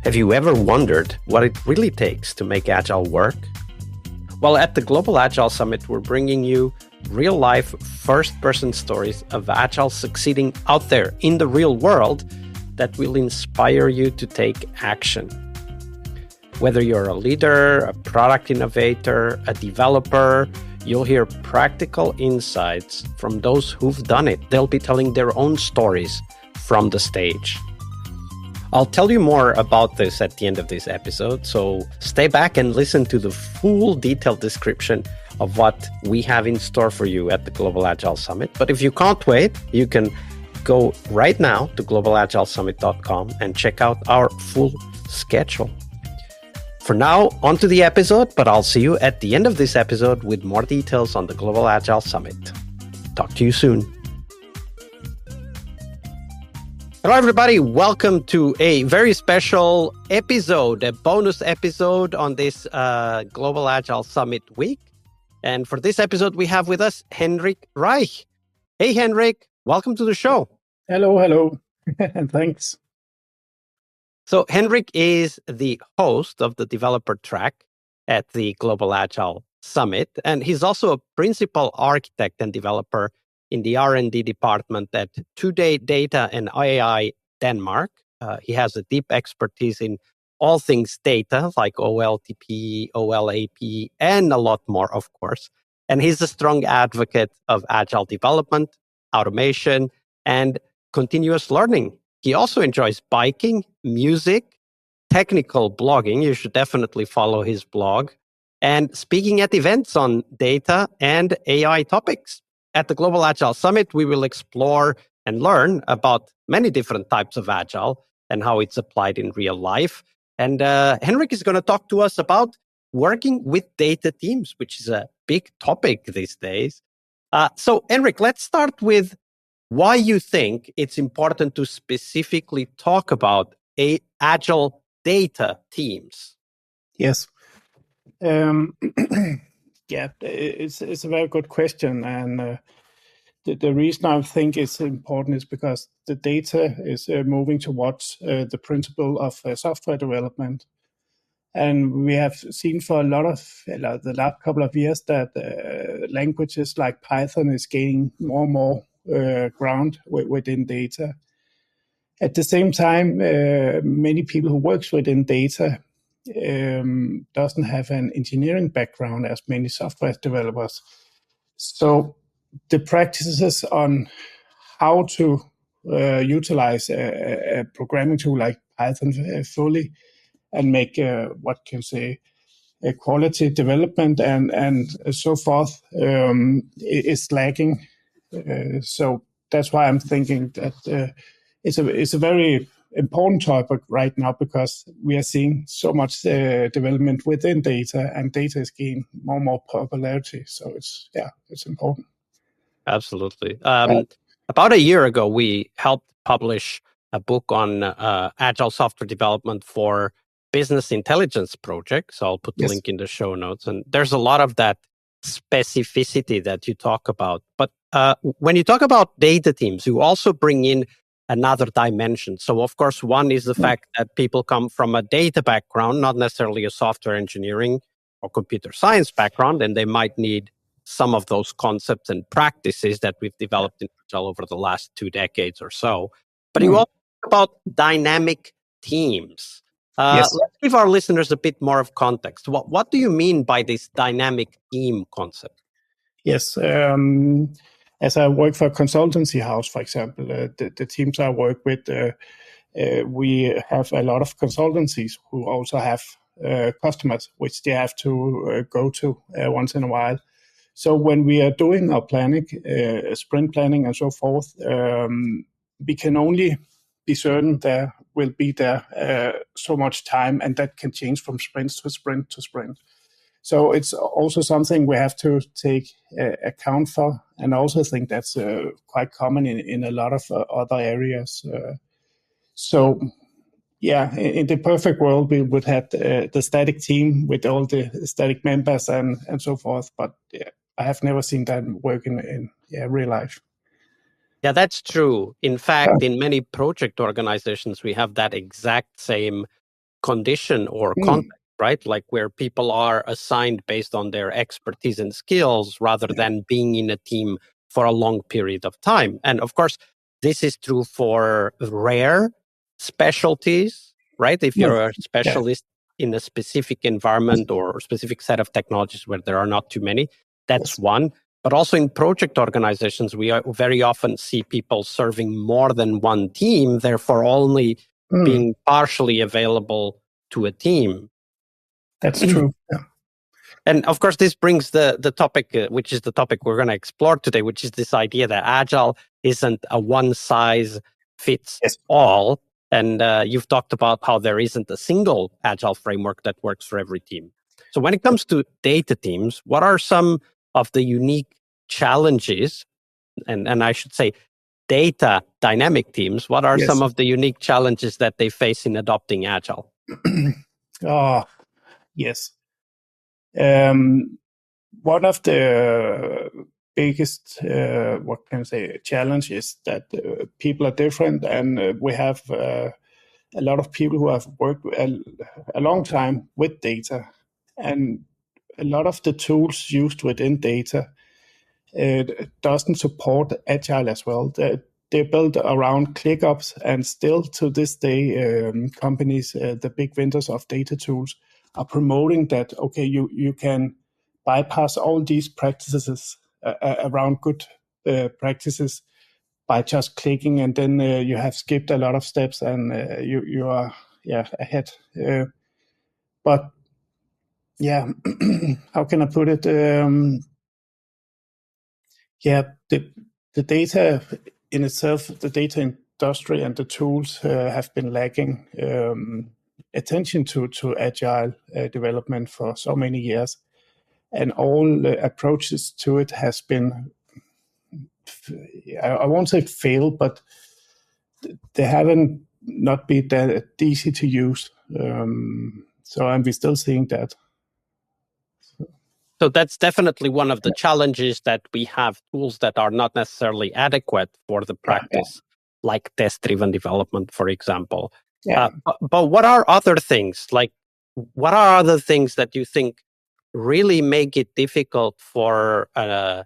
Have you ever wondered what it really takes to make Agile work? Well, at the Global Agile Summit, we're bringing you real-life, first-person stories of Agile succeeding out there in the real world that will inspire you to take action. Whether you're a leader, a product innovator, a developer, you'll hear practical insights from those who've done it. They'll be telling their own stories from the stage. I'll tell you more about this at the end of this episode, so stay back and listen to the full detailed description of what we have in store for you at the Global Agile Summit. But if you can't wait, you can go right now to globalagilesummit.com and check out our full schedule. For now, on to the episode, but I'll see you at the end of this episode with more details on the Global Agile Summit. Talk to you soon. Hello, everybody. Welcome to a very special episode, a bonus episode on this Global Agile Summit week. And for this episode, we have with us Henrik Reich. Hey, Henrik, welcome to the show. Hello. And thanks. So Henrik is the host of the developer track at the Global Agile Summit, and he's also a principal architect and developer in the R&D department at Twoday Data and AI Denmark. He has a deep expertise in all things data, like OLTP, OLAP, and a lot more, of course. And he's a strong advocate of agile development, automation, and continuous learning. He also enjoys biking, music, technical blogging. You should definitely follow his blog. And speaking at events on data and AI topics. At the Global Agile Summit, we will explore and learn about many different types of Agile and how it's applied in real life. And Henrik is going to talk to us about working with data teams, which is a big topic these days. So, Henrik, let's start with why you think it's important to specifically talk about Agile data teams. Yes. Yeah, it's a very good question. And the reason I think it's important is because the data is moving towards the principle of software development. And we have seen for the last couple of years that languages like Python is gaining more and more ground within data. At the same time, many people who works within data doesn't have an engineering background as many software developers. So the practices on how to utilize a programming tool like Python fully and make a quality development and so forth is lacking. So that's why I'm thinking that it's a very important topic right now, because we are seeing so much development within data, and data is gaining more and more popularity. So it's important. Absolutely. About a year ago, we helped publish a book on Agile software development for business intelligence projects. So I'll put the link in the show notes. And there's a lot of that specificity that you talk about. But when you talk about data teams, you also bring in another dimension. So, of course, one is the fact that people come from a data background, not necessarily a software engineering or computer science background, and they might need some of those concepts and practices that we've developed in Agile over the last 2 decades or so. But you also talk about dynamic teams. Let's give our listeners a bit more of context. What do you mean by this dynamic team concept? Yes. As I work for a consultancy house, for example, the teams I work with, we have a lot of consultancies who also have customers, which they have to go to once in a while. So when we are doing our planning, sprint planning and so forth, we can only be certain there will be there so much time, and that can change from sprint to sprint to sprint. So it's also something we have to take account for, and I also think that's quite common in a lot of other areas. In the perfect world, we would have the static team with all the static members and so forth, but I have never seen that work in real life. Yeah, that's true. In fact, in many project organizations, we have that exact same condition or context, right? Like where people are assigned based on their expertise and skills rather than being in a team for a long period of time. And of course, this is true for rare specialties, right? If you're a specialist in a specific environment or specific set of technologies where there are not too many, that's one. But also in project organizations, we very often see people serving more than one team, therefore only being partially available to a team. That's true. Yeah. And of course, this brings the topic, which is the topic we're going to explore today, which is this idea that Agile isn't a one-size-fits-all. And you've talked about how there isn't a single Agile framework that works for every team. So when it comes to data teams, what are some of the unique challenges, and I should say data dynamic teams, what are some of the unique challenges that they face in adopting Agile? Yes. One of the biggest, challenge is that people are different, and we have a lot of people who have worked a long time with data, and a lot of the tools used within data doesn't support Agile as well. They're built around ClickUps, and still to this day, companies, the big vendors of data tools, are promoting that, okay, you can bypass all these practices around good practices by just clicking, and then you have skipped a lot of steps, and you are ahead. But yeah, how can I put it? The data in itself, the data industry and the tools have been lacking attention to agile development for so many years, and all approaches to it has been, I won't say failed, but they haven't not been that easy to use. And we're still seeing that. So that's definitely one of the challenges, that we have tools that are not necessarily adequate for the practice, like test-driven development, for example. But what are other things? Like, what are other things that you think really make it difficult for an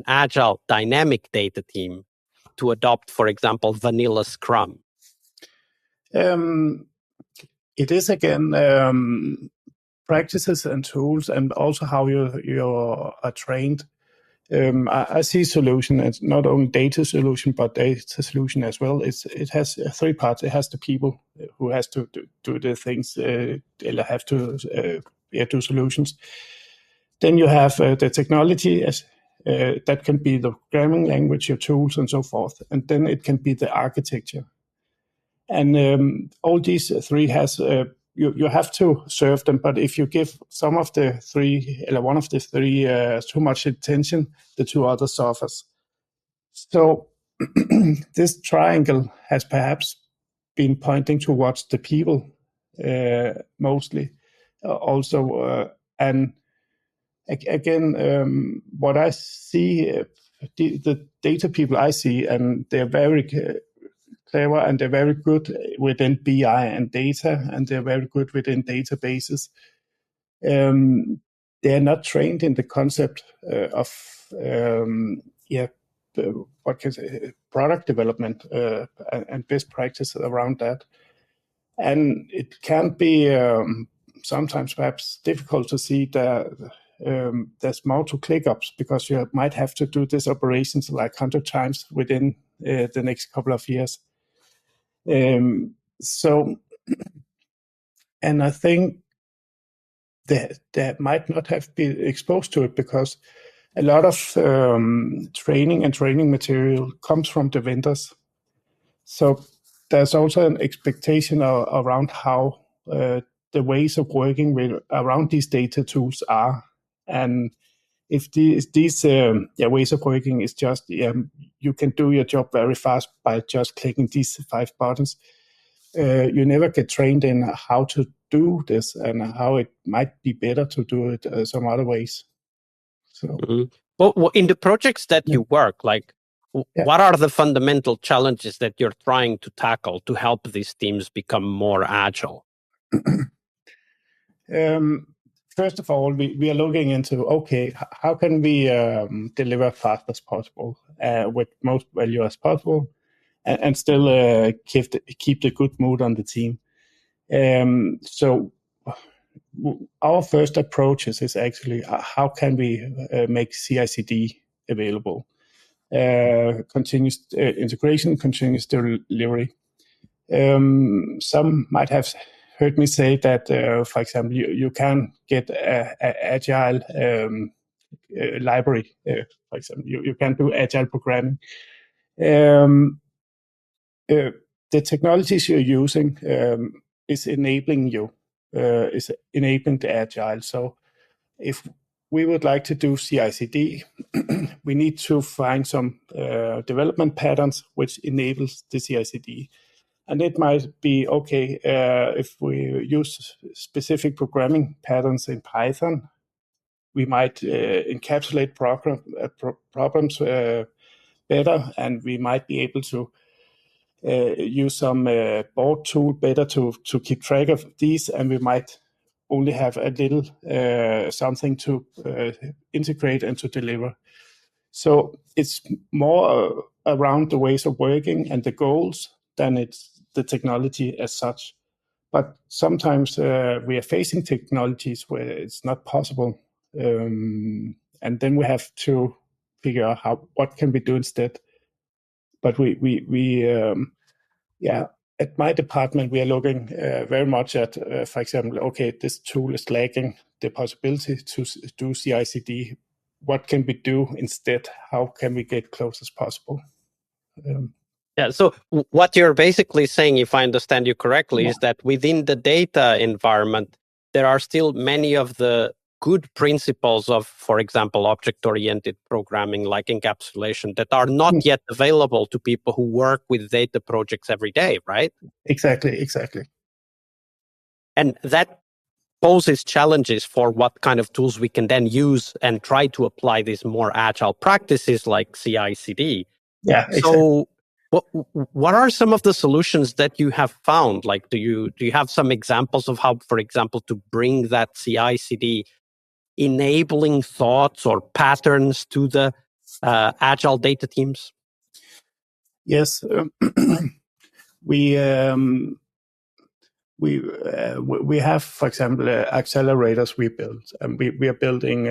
Agile dynamic data team to adopt, for example, vanilla Scrum? It is, again, practices and tools, and also how you are trained. I see solution as not only data solution, but data solution as well. It has three parts. It has the people who has to do the things, have to do solutions. Then you have the technology, as that can be the programming language, your tools, and so forth. And then it can be the architecture. And all these three has you have to serve them, but if you give some of the three, or one of the three, too much attention, the two others suffers. So this triangle has perhaps been pointing towards the people mostly, also, and again, what I see, the data people I see, and they're very clever, and they're very good within BI and data, and they're very good within databases. They're not trained in the concept of what can I say, product development and best practices around that. And it can be sometimes perhaps difficult to see that there's more to ClickUps, because you might have to do these operations like 100 times within the next couple of years. And I think that might not have been exposed to it, because a lot of training and training material comes from the vendors. So there's also an expectation around how the ways of working around these data tools are. And if these ways of working is just, you can do your job very fast by just clicking these 5 buttons, you never get trained in how to do this and how it might be better to do it some other ways. So, well, in the projects that you work, like, what are the fundamental challenges that you're trying to tackle to help these teams become more agile? First of all, we are looking into, how can we deliver fast as possible with most value as possible, and still keep the good mood on the team. So our first approach is actually how can we make CI/CD available, continuous integration, continuous delivery. Some might have heard me say that, for example, you can get a agile library. For example, you can do agile programming. The technologies you're using is enabling the agile. So if we would like to do CI/CD, we need to find some development patterns which enables the CI/CD. And it might be, if we use specific programming patterns in Python, we might encapsulate problems better, and we might be able to use some board tool better to keep track of these, and we might only have a little something to integrate and to deliver. So it's more around the ways of working and the goals than it's the technology as such. But sometimes we are facing technologies where it's not possible, and then we have to figure out what can we do instead. But at my department, we are looking very much at, for example, this tool is lacking the possibility to do CI/CD. What can we do instead? How can we get close as possible? So what you're basically saying, if I understand you correctly, is that within the data environment, there are still many of the good principles of, for example, object-oriented programming, like encapsulation, that are not yet available to people who work with data projects every day, right? Exactly. And that poses challenges for what kind of tools we can then use and try to apply these more agile practices like CI/CD. Yeah, exactly. So what are some of the solutions that you have found? Like, do you have some examples of how, for example, to bring that CI/CD enabling thoughts or patterns to the agile data teams? Yes, we have, for example, accelerators we built, and we are building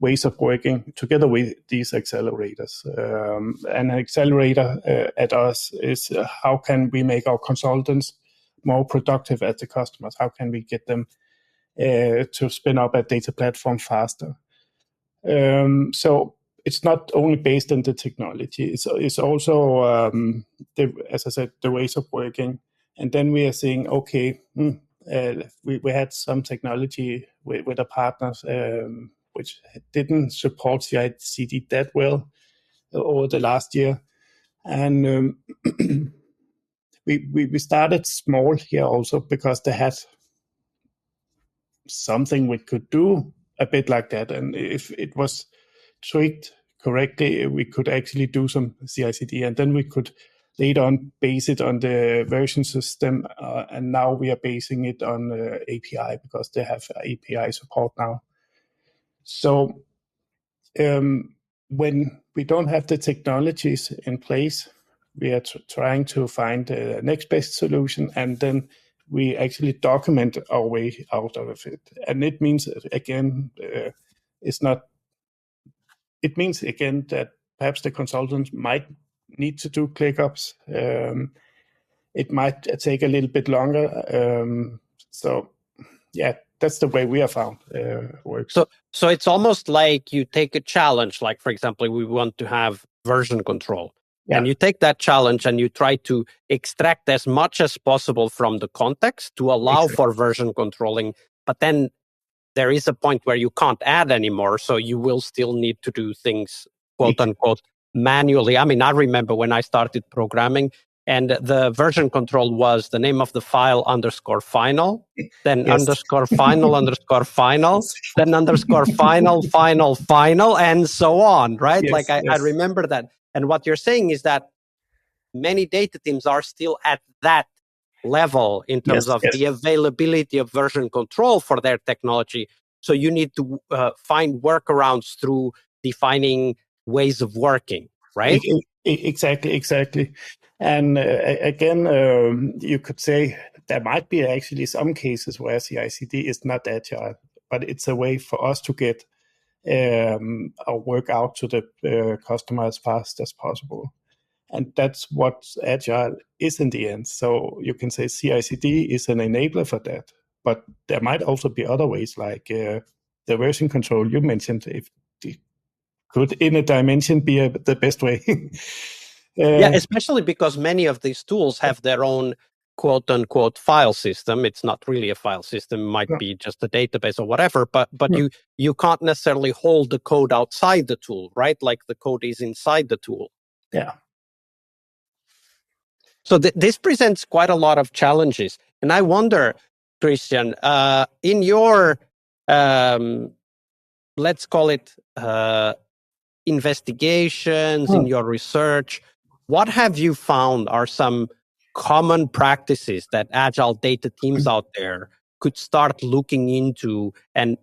ways of working together with these accelerators. An accelerator at us is how can we make our consultants more productive at the customers? How can we get them to spin up a data platform faster? So it's not only based on the technology, it's also, as I said, the ways of working. And then we are saying, we had some technology with our partners which didn't support CI/CD that well over the last year. And we started small here also because they had something we could do a bit like that. And if it was tweaked correctly, we could actually do some CI/CD, and then we could later on base it on the version system. And now we are basing it on API because they have API support now. So when we don't have the technologies in place, we are trying to find the next best solution, and then we actually document our way out of it. And it means, again, it means again that perhaps the consultants might need to do ClickUps. It might take a little bit longer. That's the way we have found works. So it's almost like you take a challenge, like, for example, we want to have version control. Yeah. And you take that challenge and you try to extract as much as possible from the context to allow for version controlling. But then there is a point where you can't add anymore. So you will still need to do things, quote unquote, manually. I mean, I remember when I started programming, and the version control was the name of the file _final, then _final _final, then _final final, and so on, right? Yes, I remember that. And what you're saying is that many data teams are still at that level in terms of the availability of version control for their technology. So you need to find workarounds through defining ways of working, right? Exactly. And again, you could say there might be actually some cases where CI/CD is not agile, but it's a way for us to get our work out to the customer as fast as possible. And that's what agile is in the end. So you can say CI/CD is an enabler for that, but there might also be other ways, like the version control you mentioned. If could in a dimension be the best way? Yeah, especially because many of these tools have their own quote unquote file system. It's not really a file system, it might be just a database or whatever, but you can't necessarily hold the code outside the tool, right? Like the code is inside the tool. Yeah. So this presents quite a lot of challenges. And I wonder, Christian, in your, let's call it investigations, in your research, what have you found are some common practices that Agile data teams out there could start looking into and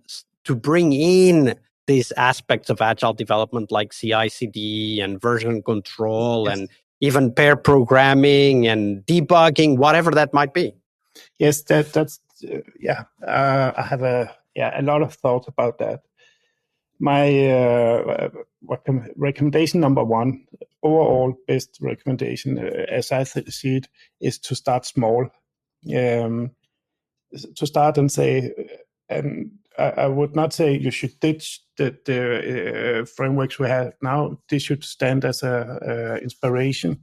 to bring in these aspects of Agile development like CI/CD and version control and even pair programming and debugging, whatever that might be? Yes, that's I have a lot of thoughts about that. My recommendation number one, overall best recommendation, as I see it, is to start small. To start and say, and I would not say you should ditch the frameworks we have now. This should stand as a inspiration,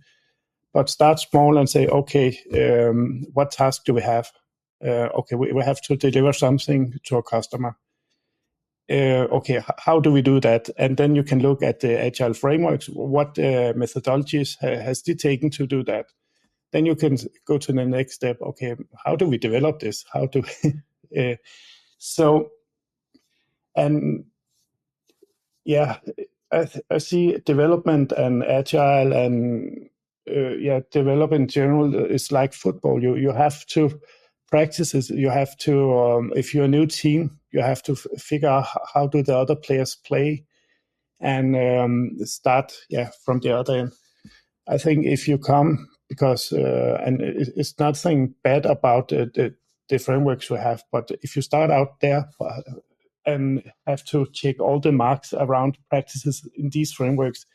but start small and say, okay, what task do we have? Okay, we have to deliver something to a customer. Okay, how do we do that? And then you can look at the agile frameworks. What methodologies has it taken to do that? Then you can go to the next step. Okay, how do we develop this? How do we? I see development and agile and develop in general is like football. You have to practice it. You have to, if you're a new team, you have to figure out how do the other players play and start from the other end. I think if you come, because and it's nothing bad about the frameworks we have, but if you start out there and have to check all the marks around practices in these frameworks,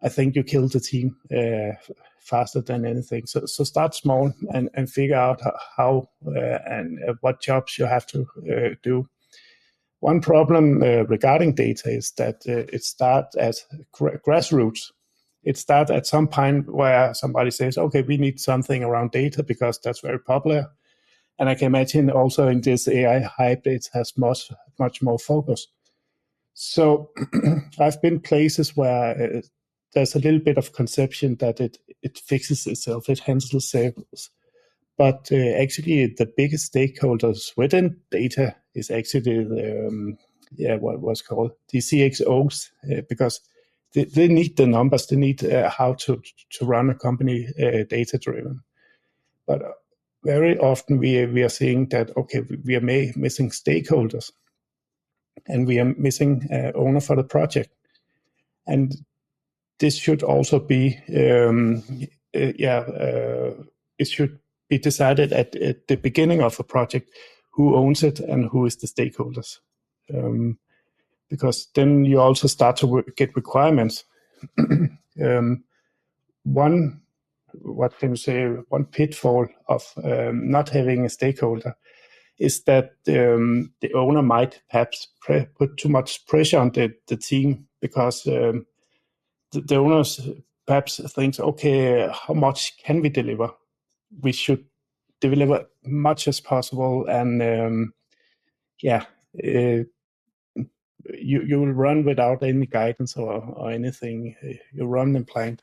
I think you kill the team faster than anything. So start small and figure out how and what jobs you have to do. One problem regarding data is that it starts at grassroots. It starts at some point where somebody says, okay, we need something around data because that's very popular. And I can imagine also in this AI hype, it has much more focus. So I've been places where there's a little bit of conception that it fixes itself, it handles itself. But actually, the biggest stakeholders within data is actually what's called the CXOs, because they need the numbers, they need how to run a company data driven. But very often we are seeing that, okay, we are missing stakeholders and we are missing owner for the project. And this should also be, it should be decided at the beginning of a project who owns it and who is the stakeholders. Because then you also start to get requirements. One pitfall of not having a stakeholder is that the owner might perhaps put too much pressure on the team, because the owners perhaps thinks, okay, how much can we deliver? We should deliver much as possible, and you will run without any guidance or anything. You run in blind.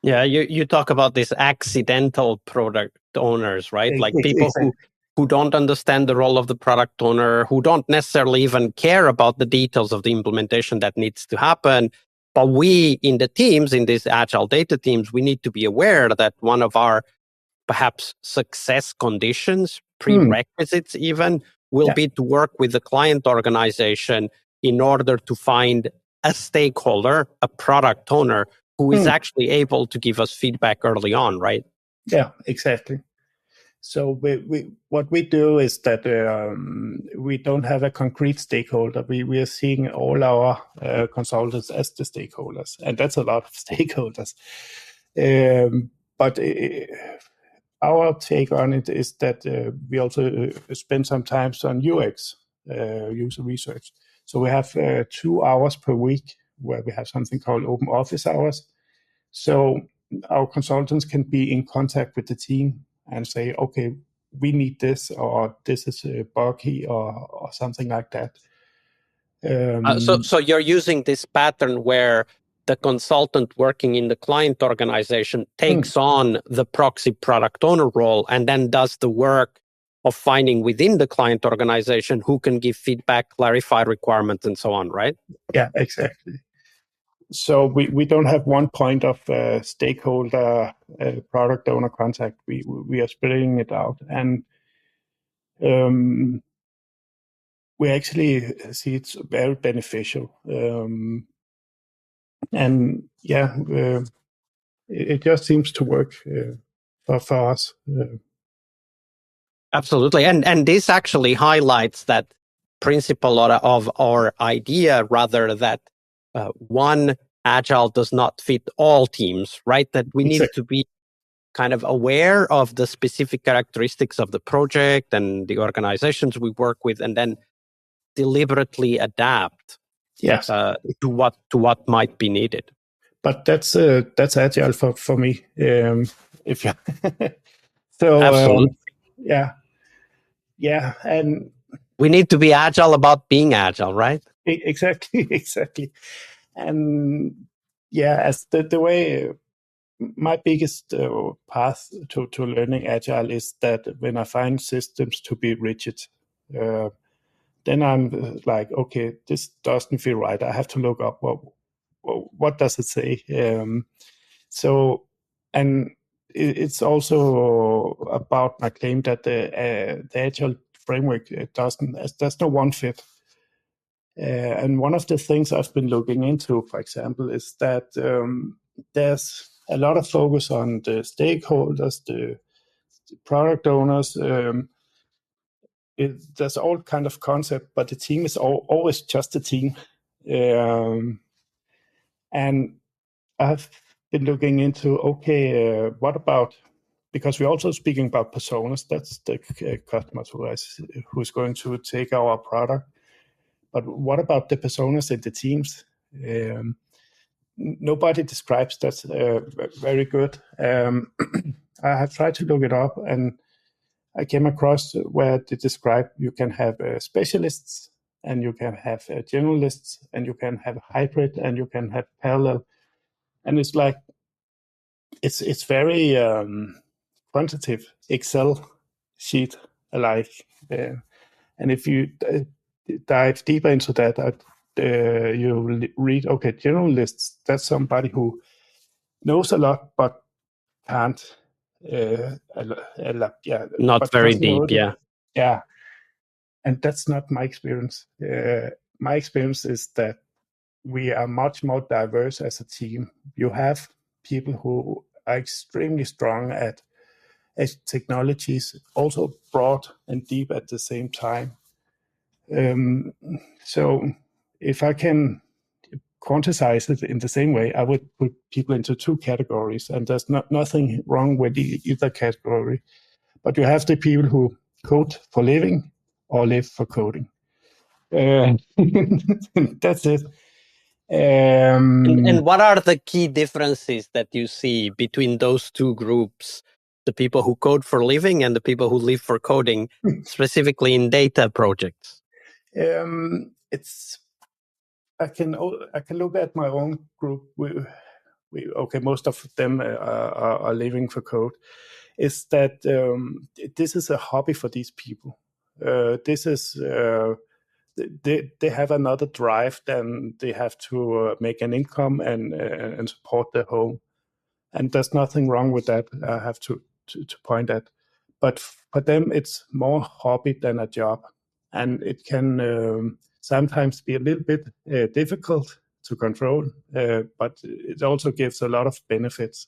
Yeah, you talk about these accidental product owners, right? Like people who don't understand the role of the product owner, who don't necessarily even care about the details of the implementation that needs to happen. But we in the teams, in these agile data teams, we need to be aware that one of our perhaps success conditions, prerequisites even, will be to work with the client organization in order to find a stakeholder, a product owner, who is actually able to give us feedback early on, right? Yeah, exactly. So what we do is that we don't have a concrete stakeholder. We are seeing all our consultants as the stakeholders, and that's a lot of stakeholders. But our take on it is that we also spend some time on UX, user research. So we have 2 hours per week where we have something called open office hours. So our consultants can be in contact with the team and say, okay, we need this, or this is buggy, or something like that. So you're using this pattern where the consultant working in the client organization takes on the proxy product owner role and then does the work of finding within the client organization who can give feedback, clarify requirements, and so on, right? Yeah, exactly. So we don't have one point of stakeholder product owner contact. We are spreading it out, and we actually see it's very beneficial. And yeah, it just seems to work for us. Absolutely, and this actually highlights that principle of our idea, rather, that one agile does not fit all teams, right? That we need to be kind of aware of the specific characteristics of the project and the organizations we work with, and then deliberately adapt to what might be needed. But that's agile for me. If you so absolutely, yeah, and we need to be agile about being agile, right? Exactly, and yeah, as the way. My biggest path to learning agile is that when I find systems to be rigid, then I'm like, okay, this doesn't feel right. I have to look up what does it say. So, and it's also about my claim that the agile framework doesn't. There's no one fit. And one of the things I've been looking into, for example, is that there's a lot of focus on the stakeholders, the product owners. There's all kind of concept, but the team is always just a team. And I've been looking into, okay, what about, because we're also speaking about personas, that's the customers who's going to take our product. But what about the personas in the teams? Nobody describes that very good. I have tried to look it up, and I came across where they describe you can have specialists, and you can have generalists, and you can have hybrid, and you can have parallel. And it's like it's very quantitative Excel sheet alike. And if you dive deeper into that, you read, okay, generalists, that's somebody who knows a lot but can't not but very doesn't know deep. it. Yeah, and that's not my experience. My experience is that we are much more diverse as a team. You have people who are extremely strong at technologies, also broad and deep at the same time. So if I can quantize it in the same way, I would put people into 2 categories, and there's nothing wrong with either category. But you have the people who code for living or live for coding. That's it. And what are the key differences that you see between those two groups, the people who code for living and the people who live for coding, specifically in data projects? It's I can look at my own group. Okay, most of them are living for code. Is that this is a hobby for these people? This is they have another drive than they have to make an income and support their home. And there's nothing wrong with that. I have to to point at. But for them, it's more hobby than a job, and it can sometimes be a little bit difficult to control, but it also gives a lot of benefits.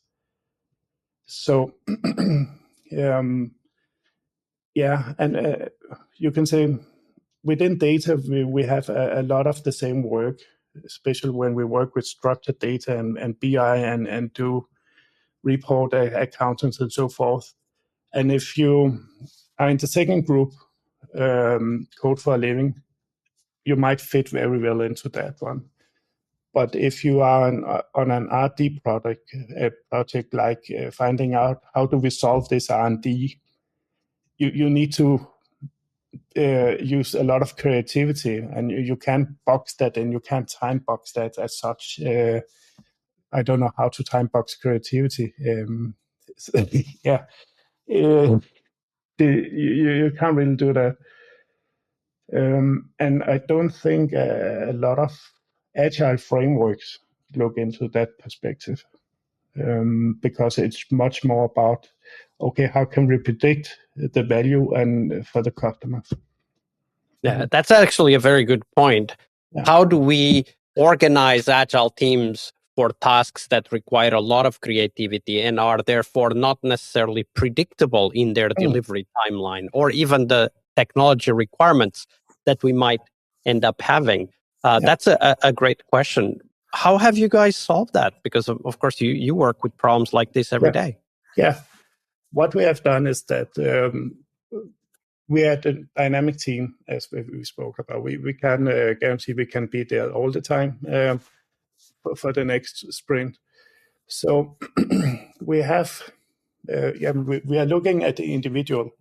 So, yeah, and you can say within data, we have a lot of the same work, especially when we work with structured data and BI and do report accountants and so forth. And if you are in the second group, code for a living, you might fit very well into that one. But if you are on an R&D project like finding out how do we solve this R&D, you need to use a lot of creativity, and you can't box that, and you can't time box that as such. I don't know how to time box creativity. Yeah, you can't really do that. And I don't think a lot of agile frameworks look into that perspective, because it's much more about, okay, how can we predict the value and for the customers? Yeah, that's actually a very good point. Yeah. How do we organize agile teams for tasks that require a lot of creativity and are therefore not necessarily predictable in their delivery timeline, or even the technology requirements that we might end up having? That's a great question. How have you guys solved that? Because of course you work with problems like this every day. Yeah. What we have done is that we had a dynamic team, as we spoke about. We can guarantee we can be there all the time for the next sprint. So we have, we are looking at the individual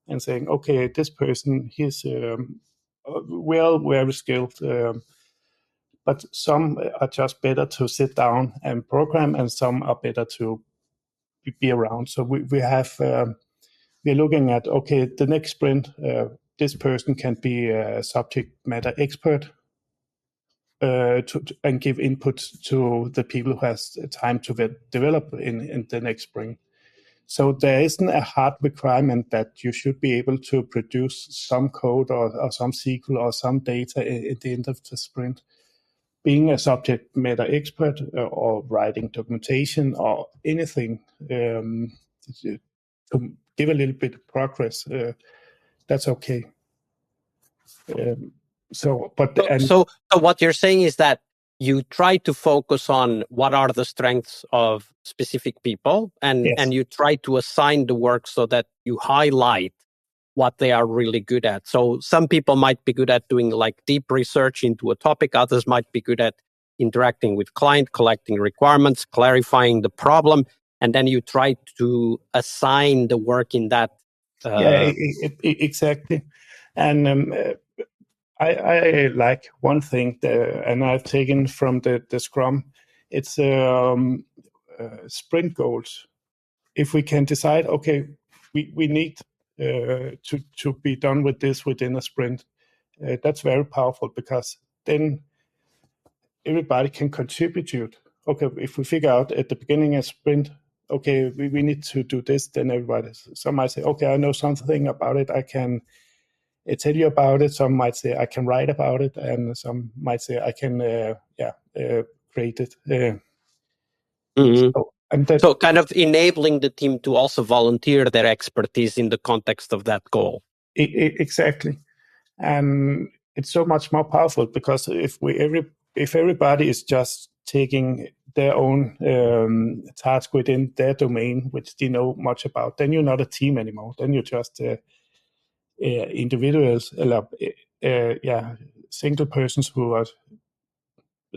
and saying, okay, this person, he's very skilled, but some are just better to sit down and program, and some are better to be around. So we have. We're looking at, okay, the next sprint, this person can be a subject matter expert and give input to the people who has time to develop in the next sprint. So there isn't a hard requirement that you should be able to produce some code or some SQL or some data at the end of the sprint. Being a subject matter expert or writing documentation or anything to give a little bit of progress, that's okay. So what you're saying is that you try to focus on what are the strengths of specific people, and you try to assign the work so that you highlight what they are really good at. So some people might be good at doing like deep research into a topic. Others might be good at interacting with client, collecting requirements, clarifying the problem. And then you try to assign the work in that. Exactly. And I like one thing, and I've taken from the Scrum, it's sprint goals. If we can decide, okay, we need to be done with this within a sprint, that's very powerful, because then everybody can contribute. Okay, if we figure out at the beginning of sprint, okay, we need to do this, then everybody, some might say, okay, I know something about it, I can tell you about it. Some might say I can write about it, and some might say I can create it. So kind of enabling the team to also volunteer their expertise in the context of that goal. Exactly. And it's so much more powerful, because if everybody is just taking their own task within their domain, which they know much about, then you're not a team anymore. Then you're just individuals, single persons who are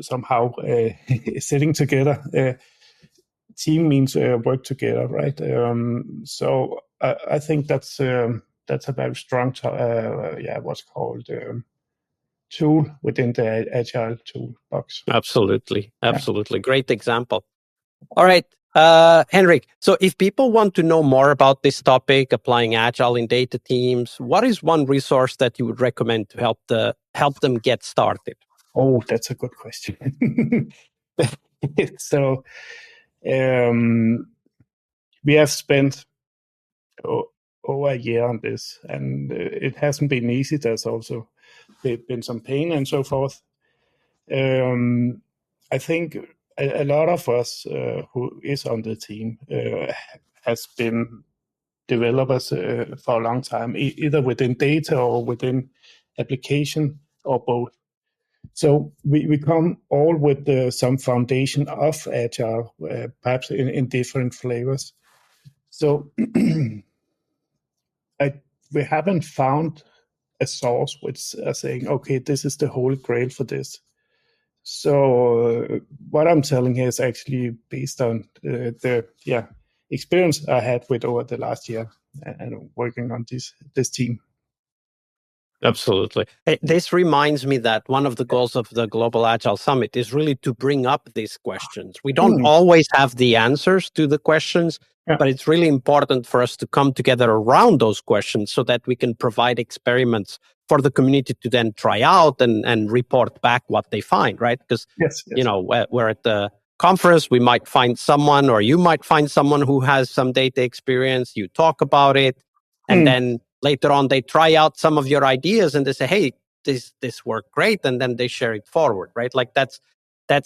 somehow sitting together. Team means work together, right? So I think that's a very strong, what's called tool within the Agile toolbox. Absolutely. Great example. All right, Henrik. So if people want to know more about this topic, applying Agile in data teams, what is one resource that you would recommend to help them get started? Oh, that's a good question. So we have spent over a year on this, and it hasn't been easy. There's also been some pain and so forth. I think a lot of us who is on the team has been developers for a long time, either within data or within application or both. So we come all with some foundation of Agile, perhaps in different flavors. So we haven't found a source which is saying, okay, this is the holy grail for this. So what I'm telling here is actually based on the experience I had with over the last year and working on this team. Absolutely. This reminds me that one of the goals of the Global Agile Summit is really to bring up these questions. We don't always have the answers to the questions, but it's really important for us to come together around those questions so that we can provide experiments for the community to then try out and report back what they find, right? Because, you know, we're at the conference, we might find someone, or you might find someone who has some data experience, you talk about it, and then later on, they try out some of your ideas and they say, hey, this worked great. And then they share it forward, right? Like that's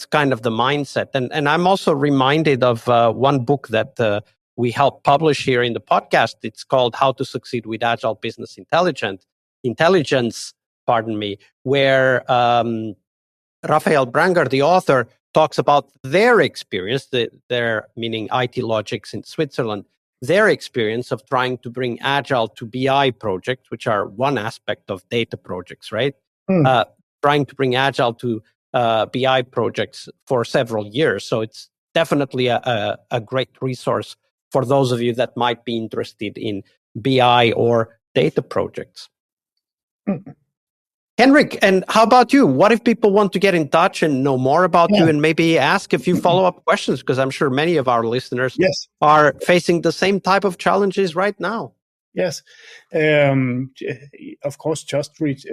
kind of the mindset. And I'm also reminded of one book that we helped publish here in the podcast. It's called How to Succeed with Agile Business Intelligence, where Raphael Branger, the author, talks about their experience, their meaning IT Logics in Switzerland, their experience of trying to bring Agile to BI projects, which are one aspect of data projects, right? Trying to bring Agile to BI projects for several years. So it's definitely a great resource for those of you that might be interested in BI or data projects. Henrik, and how about you? What if people want to get in touch and know more about you and maybe ask a few follow-up questions? Because I'm sure many of our listeners are facing the same type of challenges right now. Yes. Of course, just reach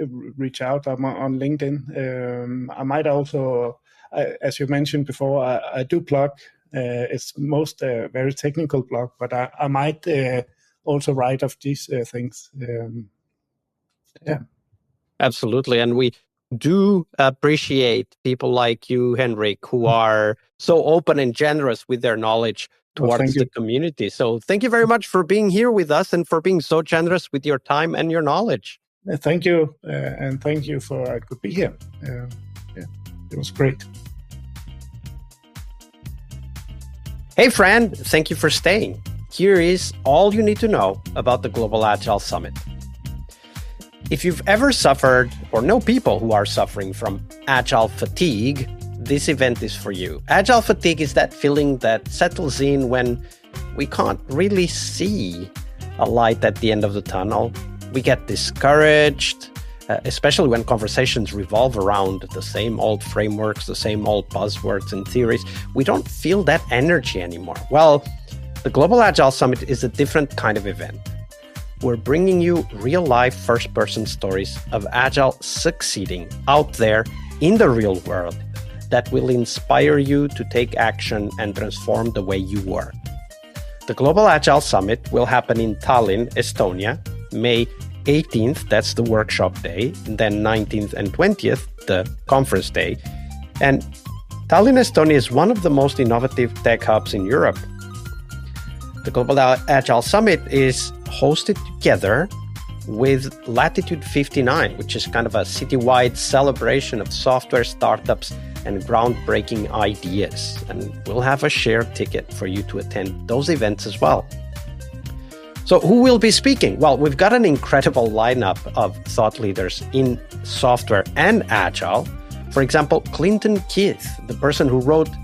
out. I'm on LinkedIn. I might also, as you mentioned before, I do blog. It's most very technical blog, but I might also write of these things. Absolutely. And we do appreciate people like you, Henrik, who are so open and generous with their knowledge towards the community. So thank you very much for being here with us and for being so generous with your time and your knowledge. Thank you. And thank you for I could be here. It was great. Hey, friend, thank you for staying. Here is all you need to know about the Global Agile Summit. If you've ever suffered or know people who are suffering from Agile fatigue, this event is for you. Agile fatigue is that feeling that settles in when we can't really see a light at the end of the tunnel. We get discouraged, especially when conversations revolve around the same old frameworks, the same old buzzwords and theories. We don't feel that energy anymore. Well, the Global Agile Summit is a different kind of event. We're bringing you real-life first-person stories of Agile succeeding out there in the real world that will inspire you to take action and transform the way you work. The Global Agile Summit will happen in Tallinn, Estonia, May 18th, that's the workshop day, and then 19th and 20th, the conference day. And Tallinn, Estonia is one of the most innovative tech hubs in Europe. The Global Agile Summit is hosted together with Latitude 59, which is kind of a citywide celebration of software startups and groundbreaking ideas. And we'll have a shared ticket for you to attend those events as well. So who will be speaking? Well, we've got an incredible lineup of thought leaders in software and Agile. For example, Clinton Keith, the person who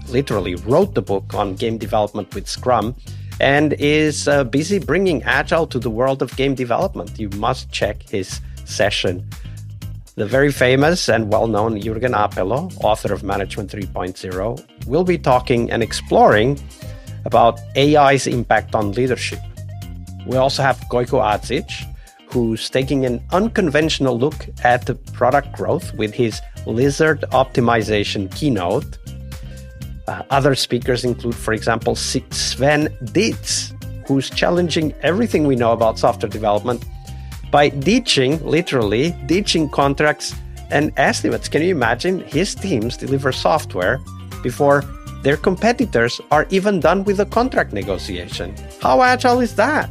literally wrote the book on game development with Scrum, and is busy bringing Agile to the world of game development. You must check his session. The very famous and well-known Jürgen Apelo, author of Management 3.0, will be talking and exploring about AI's impact on leadership. We also have Gojko Adzic, who's taking an unconventional look at the product growth with his lizard optimization keynote. Other speakers include, for example, Sven Dietz, who's challenging everything we know about software development by literally ditching contracts and estimates. Can you imagine? His teams deliver software before their competitors are even done with the contract negotiation. How agile is that?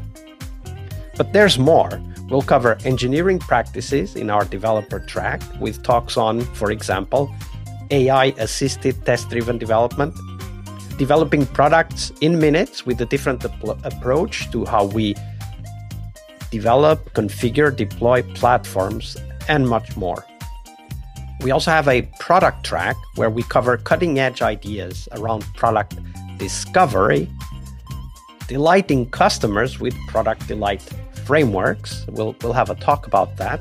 But there's more. We'll cover engineering practices in our developer track with talks on, for example, AI-assisted test-driven development, developing products in minutes with a different approach to how we develop, configure, deploy platforms, and much more. We also have a product track where we cover cutting-edge ideas around product discovery, delighting customers with product delight frameworks. We'll have a talk about that.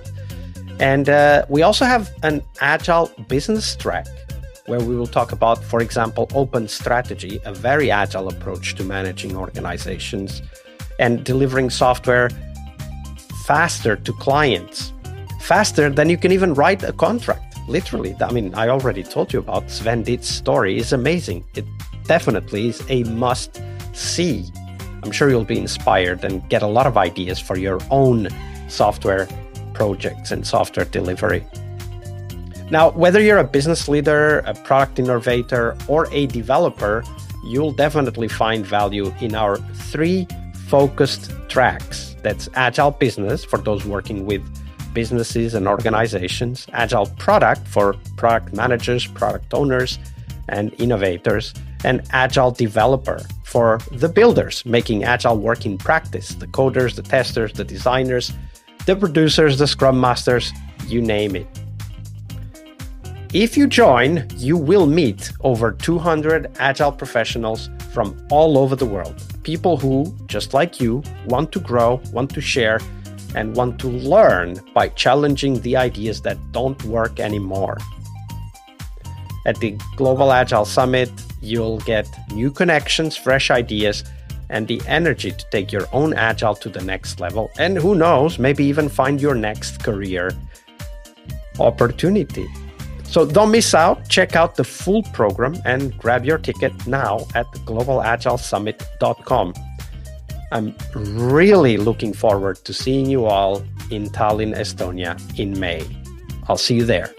And we also have an agile business track where we will talk about, for example, open strategy, a very agile approach to managing organizations and delivering software faster to clients, faster than you can even write a contract. Literally, I mean, I already told you about Sven Ditz's story. It's amazing. It definitely is a must-see. I'm sure you'll be inspired and get a lot of ideas for your own software projects and software delivery. Now, whether you're a business leader, a product innovator, or a developer, you'll definitely find value in our 3 focused tracks. That's Agile Business for those working with businesses and organizations, Agile Product for product managers, product owners, and innovators, and Agile Developer for the builders, making Agile work in practice, the coders, the testers, the designers, the producers, the Scrum Masters, you name it. If you join, you will meet over 200 Agile professionals from all over the world. People who, just like you, want to grow, want to share, and want to learn by challenging the ideas that don't work anymore. At the Global Agile Summit, you'll get new connections, fresh ideas, and the energy to take your own Agile to the next level. And who knows, maybe even find your next career opportunity. So don't miss out. Check out the full program and grab your ticket now at globalagilesummit.com. I'm really looking forward to seeing you all in Tallinn, Estonia in May. I'll see you there.